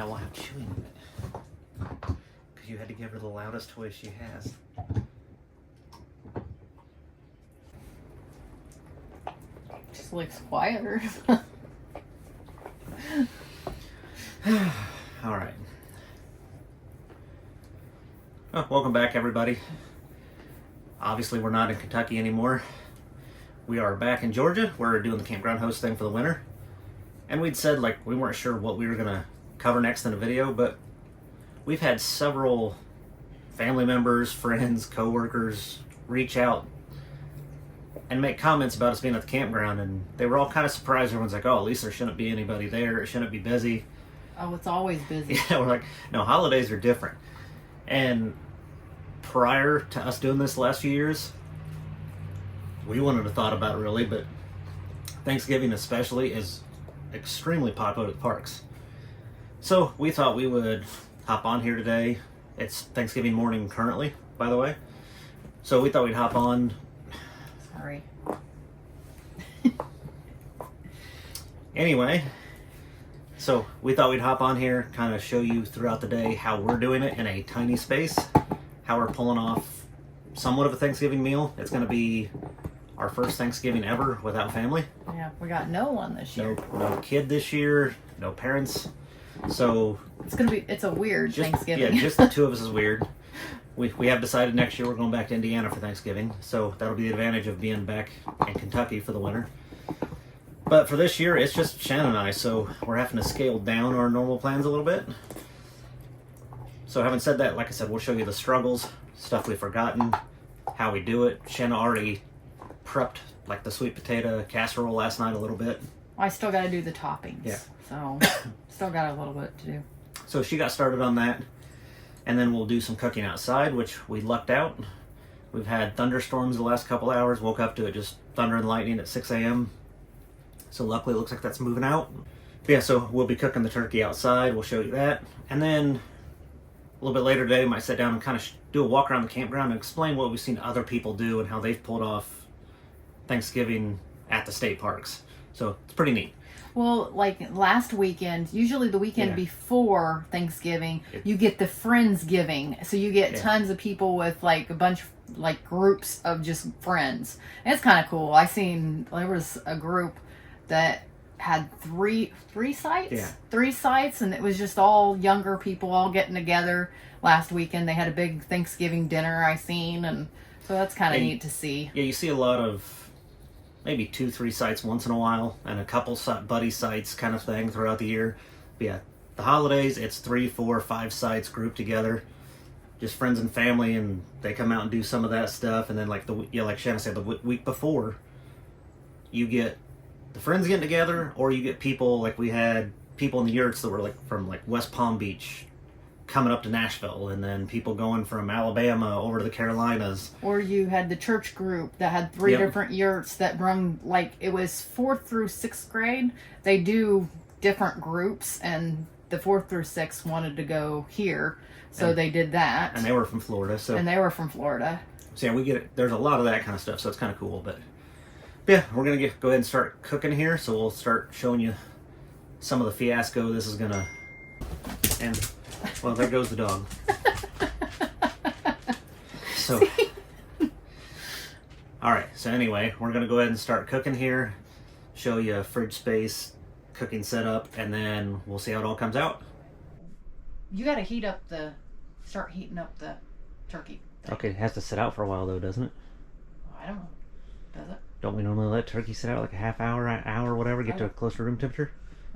now we'll have chewing in it. Because you had to give her the loudest toy she has. Just looks quieter. All right. Oh, welcome back, everybody. Obviously, we're not in Kentucky anymore. We are back in Georgia. We're doing the campground host thing for the winter. And we'd said, like, we weren't sure what we were going to cover next in the video, but we've had several family members, friends, co-workers reach out and make comments about us being at the campground, and they were all kind of surprised. Everyone's like, oh, at least there shouldn't be anybody there. It shouldn't be busy. Oh, it's always busy. Yeah, we're like, no, holidays are different. And prior to us doing this the last few years, we wouldn't have thought about it really, but Thanksgiving especially is extremely popular at the parks. So we thought we would hop on here today. It's Thanksgiving morning currently, by the way. So we thought we'd hop on. Sorry. Anyway, so we thought we'd hop on here, kind of show you throughout the day how we're doing it in a tiny space, how we're pulling off somewhat of a Thanksgiving meal. It's going to be our first Thanksgiving ever without family. Yeah, we got no one this year. No kid this year, no parents. So it's a weird Thanksgiving. Yeah, just the two of us is weird. We have decided next year we're going back to Indiana for Thanksgiving, so that'll be the advantage of being back in Kentucky for the winter. But for this year, it's just Shannon and I, so we're having to scale down our normal plans a little bit. So having said that, like I said, we'll show you the struggles, stuff we've forgotten, how we do it. Shannon already prepped like the sweet potato casserole last night a little bit. I still got to do the toppings. Yeah. So still got a little bit to do. So she got started on that. And then we'll do some cooking outside, which we lucked out. We've had thunderstorms the last couple hours. Woke up to it just thunder and lightning at 6 a.m. So luckily it looks like that's moving out. But yeah, so we'll be cooking the turkey outside. We'll show you that. And then a little bit later today, we might sit down and kind of do a walk around the campground and explain what we've seen other people do and how they've pulled off Thanksgiving at the state parks. So it's pretty neat. Well, like last weekend, usually the weekend before Thanksgiving, you get the Friendsgiving. So you get tons of people with like a bunch, like groups of just friends. And it's kind of cool. There was a group that had three sites. Yeah. 3 sites, and it was just all younger people all getting together last weekend. They had a big Thanksgiving dinner I seen, and so that's kind of neat to see. Yeah, you see a lot of maybe 2-3 sites once in a while, and a couple buddy sites kind of thing throughout the year. But yeah, the holidays, it's 3, 4, 5 sites grouped together, just friends and family, and they come out and do some of that stuff. And then like like Shannon said, the week before, you get the friends getting together, or you get people, like we had people in the yurts that were like from like West Palm Beach coming up to Nashville, and then people going from Alabama over to the Carolinas. Or you had the church group that had 3 different yurts that run, like it was 4th through 6th grade. They do different groups, and the 4th through 6th wanted to go here, so they did that. And they were from Florida. So yeah, we get it. There's a lot of that kind of stuff, so it's kind of cool. But yeah, we're gonna go ahead and start cooking here. So we'll start showing you some of the fiasco this is gonna end. Well, there goes the dog. So, all right. So anyway, we're going to go ahead and start cooking here, show you fridge space, cooking setup, and then we'll see how it all comes out. You got to start heating up the turkey thing. Okay, it has to sit out for a while though, doesn't it? I don't know. Does it? Don't we normally let turkey sit out like a half hour, whatever, get to a close to room temperature?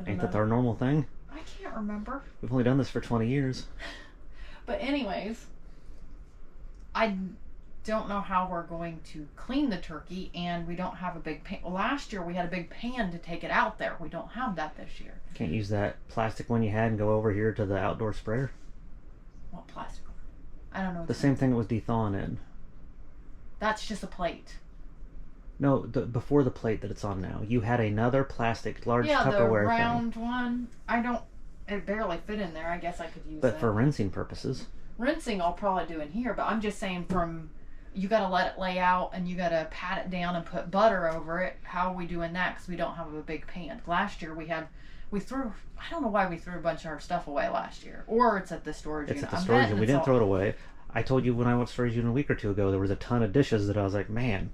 Ain't that our normal thing? I can't remember. We've only done this for 20 years. But anyways, I don't know how we're going to clean the turkey, and we don't have a big pan. Last year we had a big pan to take it out there. We don't have that this year. Can't use that plastic one you had and go over here to the outdoor sprayer? What plastic one? I don't know. The same thing that was de-thawing in. That's just a plate. No, before the plate that it's on now. You had another plastic, large Tupperware the round one. It barely fit in there. I guess I could use it. But for rinsing purposes. Rinsing I'll probably do in here, but I'm just saying you got to let it lay out, and you got to pat it down and put butter over it. How are we doing that? Because we don't have a big pan. Last year we had I don't know why we threw a bunch of our stuff away last year. Or it's at the storage unit. It's at the storage unit. We didn't throw it away. I told you when I went to storage unit a week or two ago, there was a ton of dishes that I was like, man,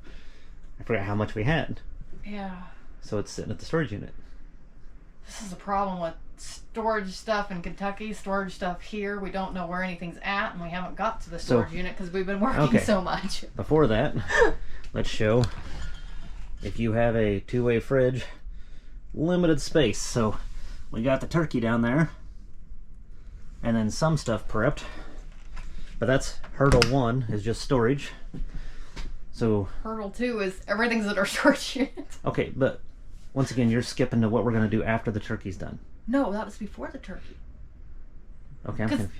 I forgot how much we had. Yeah. So it's sitting at the storage unit. This is a problem with storage stuff in Kentucky, storage stuff here. We don't know where anything's at, and we haven't got to the storage unit because we've been working so much. Before that, let's show if you have a two-way fridge, limited space. So we got the turkey down there, and then some stuff prepped. But that's hurdle 1 is just storage. So hurdle 2 is everything's at our storage unit. Okay, but once again, you're skipping to what we're going to do after the turkey's done. No, that was before the turkey. Okay, I'm confused.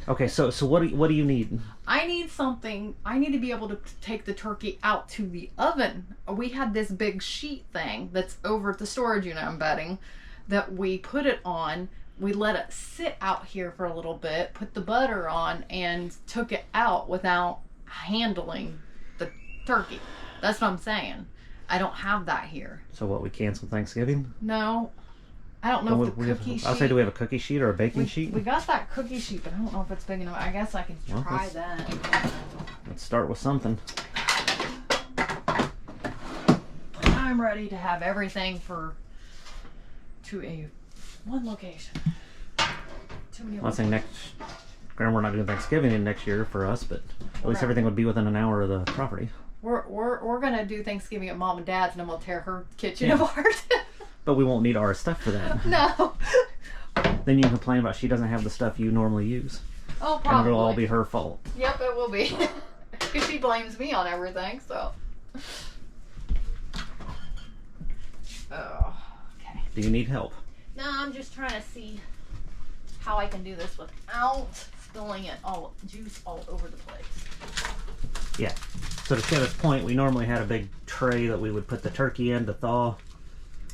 Okay, so what do you need? I need something. I need to be able to take the turkey out to the oven. We had this big sheet thing that's over at the storage unit, I'm betting, that we put it on. We let it sit out here for a little bit, put the butter on, and took it out without handling the turkey. That's what I'm saying. I don't have that here. So what, we cancel Thanksgiving? No. I don't know if the cookie sheet... I'll say, do we have a cookie sheet or a baking sheet? We got that cookie sheet, but I don't know if it's big enough. I guess I can try that. Let's start with something. I'm ready to have everything to one location. Too many. Well, I think we're not doing Thanksgiving next year for us, but at least everything would be within an hour of the property. We're gonna do Thanksgiving at Mom and Dad's, and I'm gonna tear her kitchen apart. But we won't need our stuff for that. No. Then you complain about she doesn't have the stuff you normally use. Oh, probably. And it'll all be her fault. Yep, it will be. Because she blames me on everything, so. Oh, okay. Do you need help? No, I'm just trying to see how I can do this without spilling juice all over the place. Yeah. So to Shanna's point, we normally had a big tray that we would put the turkey in to thaw.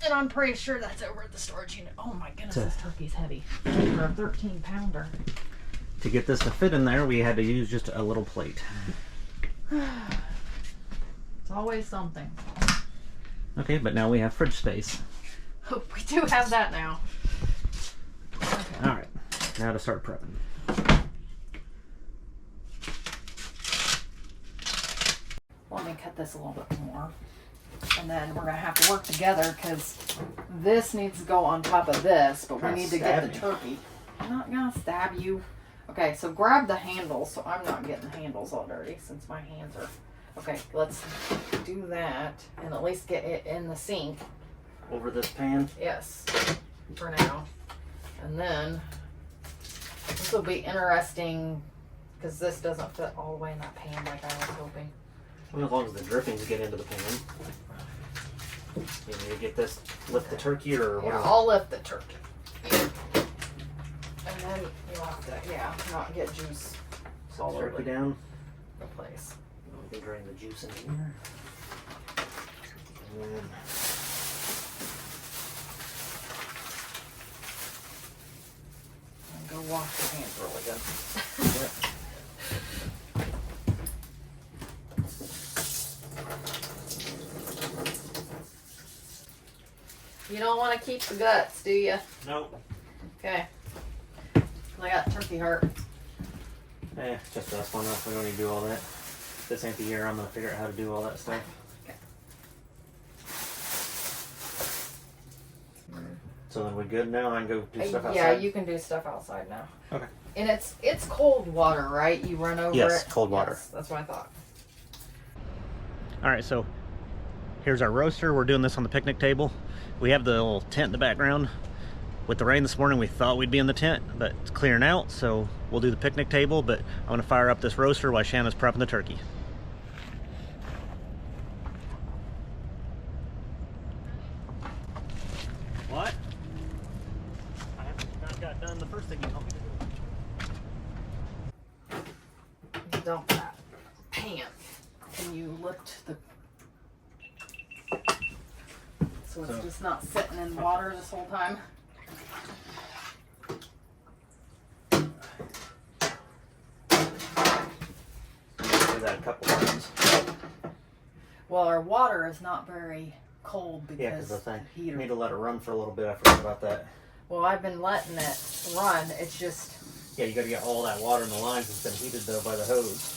And I'm pretty sure that's over at the storage unit. Oh my goodness, this turkey's heavy. For a 13-pounder. To get this to fit in there, we had to use just a little plate. It's always something. Okay, but now we have fridge space. Oh, we do have that now. Okay. All right, now to start prepping. Let me cut this a little bit more. And then we're going to have to work together because this needs to go on top of this, but we need to get the turkey. I'm not going to stab you. Okay, so grab the handles so I'm not getting the handles all dirty since my hands are... Okay, let's do that and at least get it in the sink. Over this pan? Yes, for now. And then this will be interesting because this doesn't fit all the way in that pan like I was hoping. Well, as long as the drippings get into the pan. You need to get this, lift the turkey or what? Yeah, I'll lift the turkey. And then you'll have to, not get juice all over turkey down the place. We can drain the juice in here. And then go wash your hands really good. You don't want to keep the guts, do you? Nope. Okay. I got turkey heart. Just us one up. We don't need to do all that. This ain't the year I'm going to figure out how to do all that stuff. Okay. So then we good now? I can go do stuff outside? Yeah, you can do stuff outside now. Okay. And it's cold water, right? You run over it? Yes, cold water. Yes, that's what I thought. All right, so here's our roaster. We're doing this on the picnic table. We have the little tent in the background. With the rain this morning, we thought we'd be in the tent, but it's clearing out, so we'll do the picnic table, but I'm gonna fire up this roaster while Shanna's prepping the turkey. What? I have not got done the first thing you told me to do. Dump that pan. And you lift the... So it's just not sitting in water this whole time. Do that a couple times. Well, our water is not very cold because Yeah, because the thing. the heater. Need to let it run for a little bit. I forgot about that. Well, I've been letting it run. It's just... Yeah, you got to get all that water in the lines that's been heated though by the hose.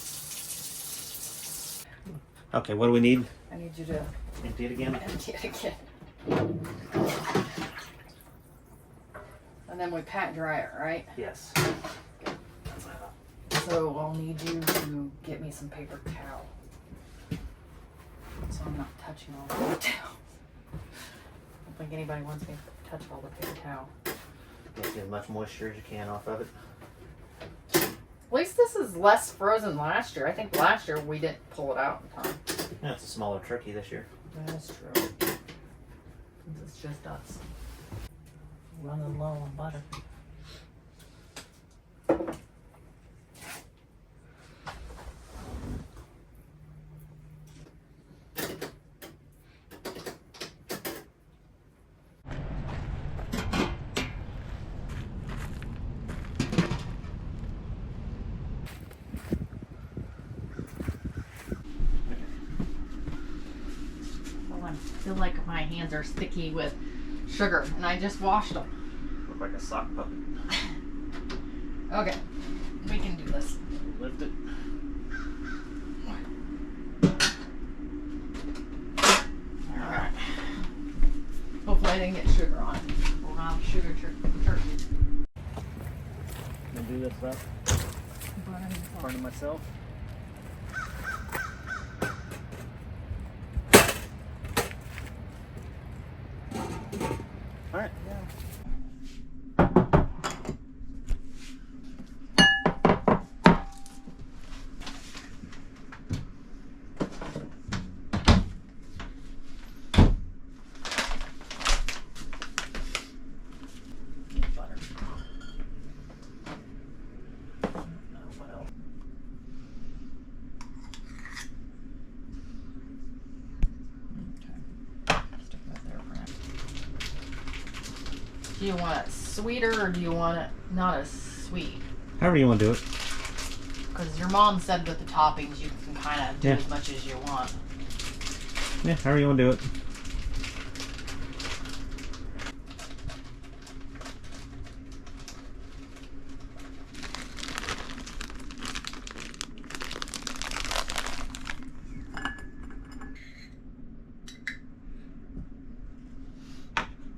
Okay, what do we need? I need you to empty it again. Empty it again. And then we pat dry it, right? Yes. So I'll need you to get me some paper towel. So I'm not touching all the paper towel. I don't think anybody wants me to touch all the paper towel. Get as much moisture as you can off of it. At least this is less frozen than last year. I think last year we didn't pull it out in time. Yeah, it's a smaller turkey this year. That's true. Since it's just us. Running low on butter. I feel like my hands are sticky with sugar, and I just washed them. Look like a sock puppet. Okay, we can do this. Lift it. Alright. Hopefully I didn't get sugar on it. We're gonna have sugar turkey. Gonna do this stuff. Burning myself. Alright. Butter. What else? Stick that there for now. Do you want it sweeter or do you want it not as sweet? However you want to do it. Because your mom said with the toppings you can kind of do as much as you want. Yeah, however you want to do it.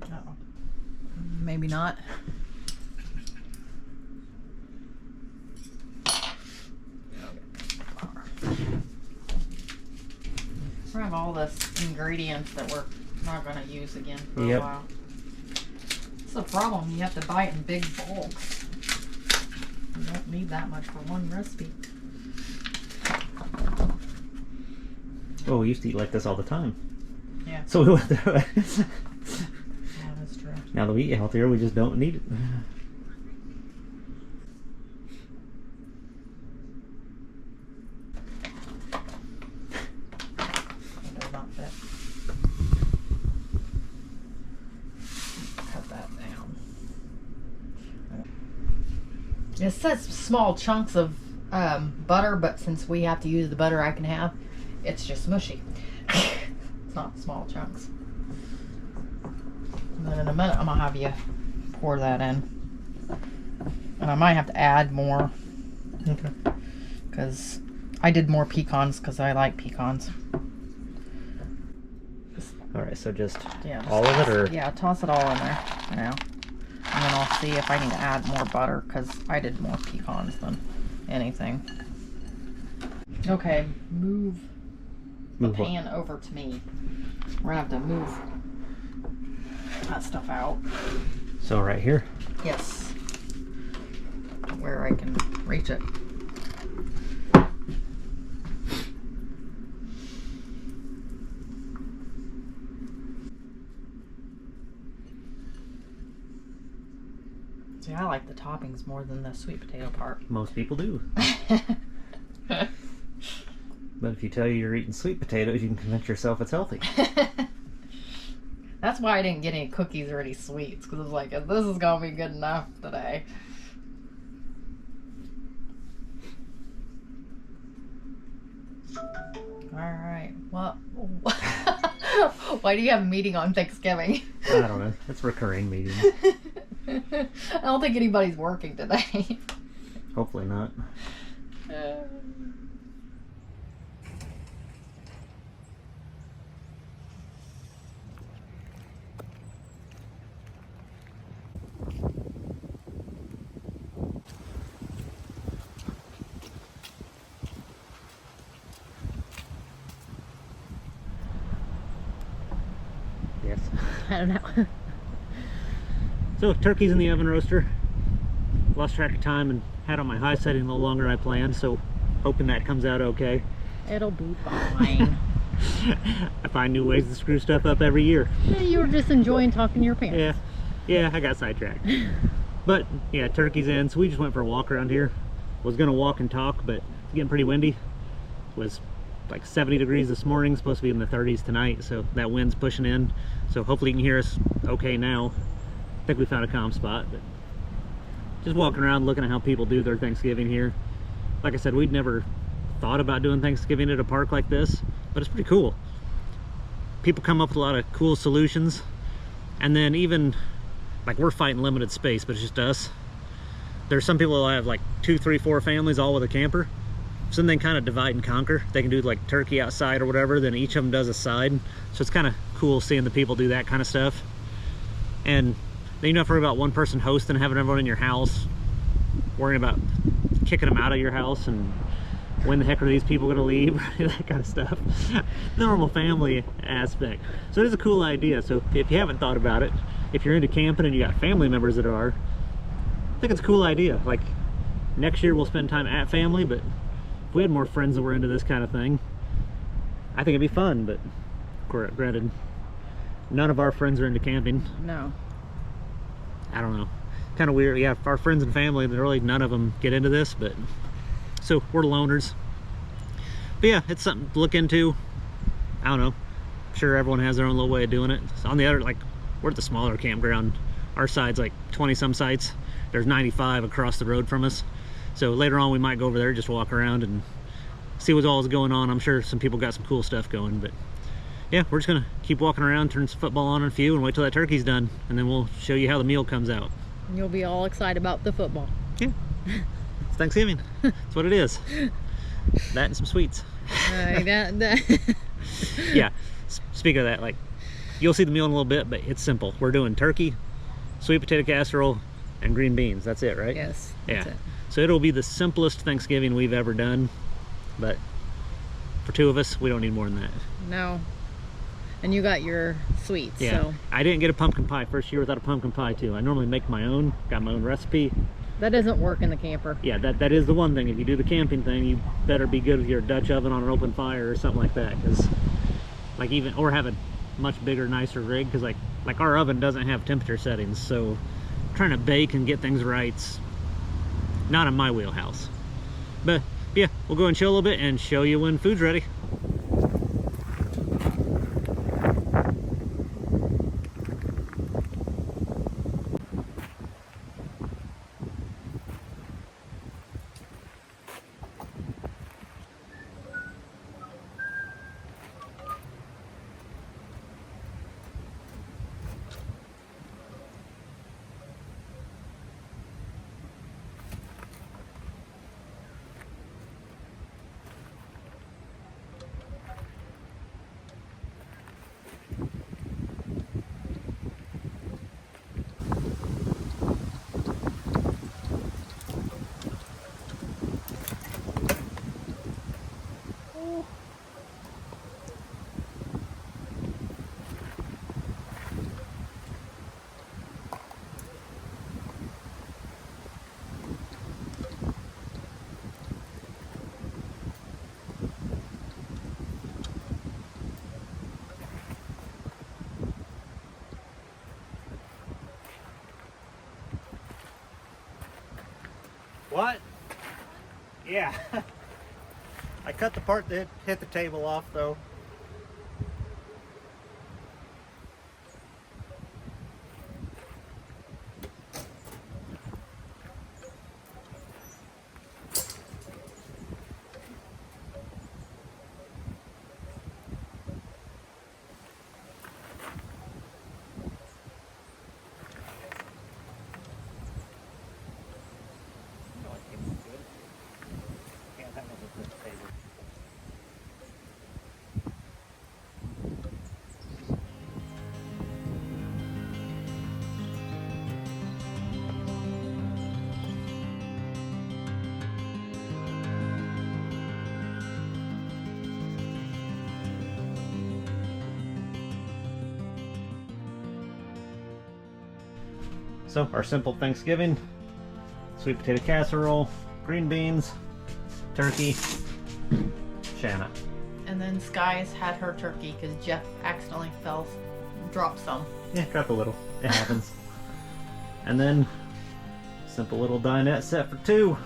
Uh-oh. Maybe not. We have all this ingredients that we're not going to use again for a while. It's the problem. You have to buy it in big bulks. You don't need that much for one recipe. Oh, we used to eat like this all the time. Yeah. So we went through it. Yeah, that's true. Now that we eat healthier, we just don't need it. It does not fit. Cut that down. It says small chunks of butter, but since we have to use the butter I can have, it's just mushy. It's not small chunks. And then in a minute, I'm gonna have you pour that in, and I might have to add more. Okay. Because I did more pecans because I like pecans. All right, so just Yeah, all of it, or yeah, toss it all in there for now, and then I'll see if I need to add more butter because I did more pecans than anything. Okay, move the Move what? pan over to me. We're gonna have to move that stuff out. So right here. Yes, to where I can reach it. See, I like the toppings more than the sweet potato part. Most people do. But if you tell you you're eating sweet potatoes, you can convince yourself it's healthy. That's why I didn't get any cookies or any sweets, because I was like, this is going to be good enough today. Alright, well, Why do you have a meeting on Thanksgiving? I don't know. It's a recurring meeting. I don't think anybody's working today. Hopefully not. Yes. I don't know. So turkey's in the oven roaster. Lost track of time and had on my high setting a little longer than I planned, so hoping that comes out okay. It'll be fine. I find new ways to screw stuff up every year. You were just enjoying talking to your parents. Yeah, I got sidetracked. But yeah, turkey's in, so we just went for a walk around here. Was gonna walk and talk, but it's getting pretty windy. It was like 70 degrees this morning, supposed to be in the 30s tonight, so that wind's pushing in. So hopefully you can hear us okay now. I think we found a calm spot, but just walking around looking at how people do their Thanksgiving here. Like I said, we'd never thought about doing Thanksgiving at a park like this, but it's pretty cool. People come up with a lot of cool solutions, and then even like we're fighting limited space, but it's just us. There's some people that have like 2, 3, 4 families all with a camper, so then they kind of divide and conquer. They can do like turkey outside or whatever, then each of them does a side. So it's kind of cool seeing the people do that kind of stuff. And then you don't have to worry about one person hosting, having everyone in your house, worrying about kicking them out of your house and when the heck are these people going to leave, that kind of stuff. Normal family aspect. So it is a cool idea. So if you haven't thought about it, if you're into camping and you got family members that are, I think it's a cool idea. Like next year we'll spend time at family, but if we had more friends that were into this kind of thing, I think it'd be fun. But granted, none of our friends are into camping. No. I don't know. Kind of weird. Yeah, our friends and family, really none of them get into this, but so we're loners. But yeah, it's something to look into. I don't know. I'm sure everyone has their own little way of doing it. So on the other, like, we're at the smaller campground. Our side's like 20 some sites. There's 95 across the road from us. So later on we might go over there, just walk around and see what all is going on. I'm sure some people got some cool stuff going, but yeah, we're just gonna keep walking around, turn some football on in a few, and wait till that turkey's done, and then we'll show you how the meal comes out. And you'll be all excited about the football. Yeah. It's Thanksgiving. That's what it is. That and some sweets. Yeah. Speaking of that, like, you'll see the meal in a little bit, but it's simple. We're doing turkey, sweet potato casserole, and green beans. That's it, right? Yes. Yeah. That's it. So it'll be the simplest Thanksgiving we've ever done, but for 2 of us, we don't need more than that. No. And you got your sweets. Yeah. So I didn't get a pumpkin pie first year without a pumpkin pie too. I normally make my own, got my own recipe. that doesn't work in the camper. Yeah, that is the one thing. If you do the camping thing, you better be good with your Dutch oven on an open fire or something like that, because like or have a much bigger, nicer rig, because like our oven doesn't have temperature settings, so trying to bake and get things right's not in my wheelhouse. But yeah, we'll go and chill a little bit and show you when food's ready. What? Yeah. I cut the part that hit the table off though. So our simple Thanksgiving: sweet potato casserole, green beans, turkey, Shanna. And then Sky's had her turkey because Jeff accidentally dropped some. Yeah, dropped a little. It happens. And then simple little dinette set for 2.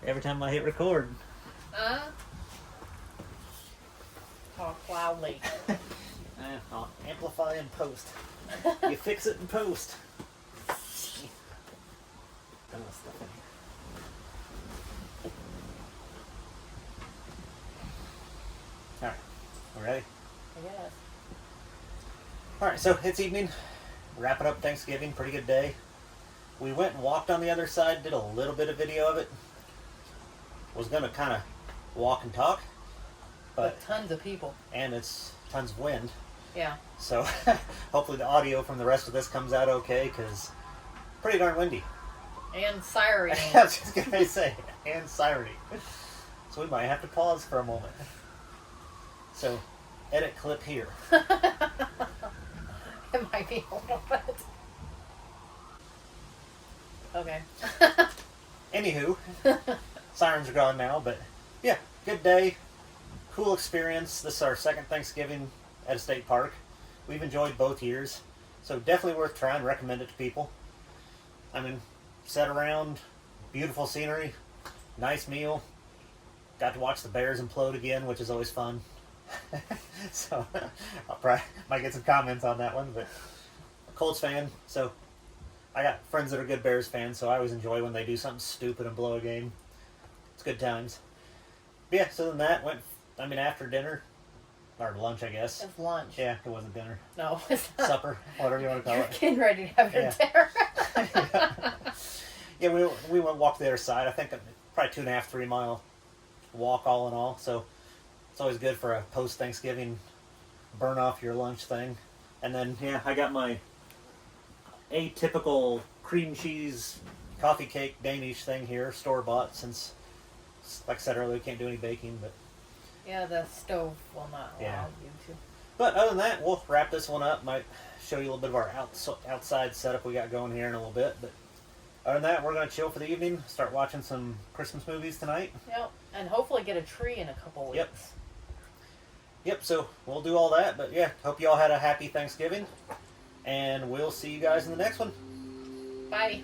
Every time I hit record. Talk loudly. I'll amplify in post. You fix it in post. Alright, we ready? I guess. Alright, so it's evening. Wrapping up Thanksgiving, pretty good day. We went and walked on the other side, did a little bit of video of it. Was gonna kind of walk and talk, but with tons of people. And it's tons of wind. Yeah. So hopefully the audio from the rest of this comes out okay, because pretty darn windy. And sirening. I was just gonna say, and sirening. So we might have to pause for a moment. So, edit clip here. It might be a little bit. Okay. Anywho, sirens are gone now, but yeah, good day, cool experience. This is our second Thanksgiving at a state park. We've enjoyed both years, so definitely worth trying. Recommend it to people. I mean, sat around, beautiful scenery, nice meal. Got to watch the bears implode again, which is always fun. So I'll probably might get some comments on that one, but a Colts fan, so I got friends that are good Bears fans, so I always enjoy when they do something stupid and blow a game. It's good times. But yeah, so then that went, after dinner, or lunch, I guess. It was lunch. Yeah, it wasn't dinner. No, it's not. Supper, whatever you want to call You're it. getting ready to have your dinner. Yeah, we went and walked the other side. I think probably 2.5, 3 mile walk all in all. So it's always good for a post-Thanksgiving burn off your lunch thing. And then, yeah, I got my atypical cream cheese coffee cake Danish thing here, store-bought, since, like I said earlier, we can't do any baking, but... Yeah, the stove will not allow you to. But other than that, we'll wrap this one up. Might show you a little bit of our outside setup we got going here in a little bit, but other than that, we're going to chill for the evening, start watching some Christmas movies tonight. Yep, and hopefully get a tree in a couple weeks. Yep, so we'll do all that, but yeah, hope you all had a happy Thanksgiving, and we'll see you guys in the next one. Bye.